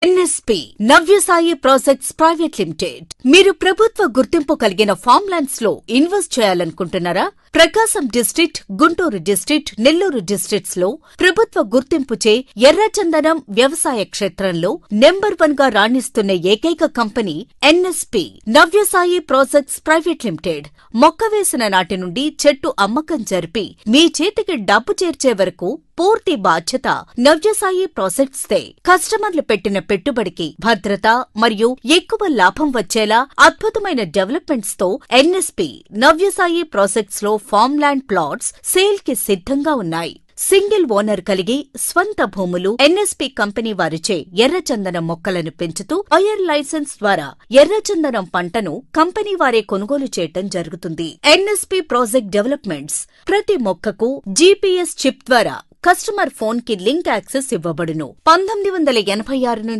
NSP Navyasai projects private limited. మీరు ప్రభుత్వ గుర్తింపు కలిగిన ఫామ్ ల్యాండ్స్ లో ఇన్వెస్ట్ చేయాలనుకుంటున్నారా? Prakasam district, Guntur district, Nellore districts లో ప్రభుత్వ గుర్తింపుచే ఎర్రచందనం వ్యవసాయ క్షేత్రంలో నెంబర్ 1 గా రాణిస్తున్న ఏకైక company NSP Navyasai projects private limited. మొక్క వేసిన నాటి నుండి చెట్టు అమ్మకం జరిపి మీ చేతికి డబ్బు చేర్చే వరకు పూర్తి బాధ్యత నవ్యసాయి ప్రాజెక్ట్స్ దే. కస్టమర్లు పెట్టిన పెట్టుబడికి భద్రత మరియు ఎక్కువ లాభం వచ్చేలా అద్భుతమైన డెవలప్మెంట్స్ తో ఎన్ఎస్పి నవ్యసాయి ప్రాజెక్ట్స్ లో ఫామ్ ల్యాండ్ ప్లాట్స్ సేల్ కి సిద్ధంగా ఉన్నాయి. సింగిల్ ఓనర్ కలిగి స్వంత భూములు ఎన్ఎస్పి కంపెనీ వారిచే ఎర్రచందనం మొక్కలను పెంచుతూ బయర్ లైసెన్స్ ద్వారా ఎర్రచందనం పంటను కంపెనీ వారే కొనుగోలు చేయటం జరుగుతుంది. ఎన్ఎస్పి ప్రాజెక్ట్ డెవలప్మెంట్స్ ప్రతి మొక్కకు జీపీఎస్ చిప్ ద్వారా కస్టమర్ ఫోన్ కి లింక్ యాక్సెస్ ఇవ్వబడును. 1986 నుంచి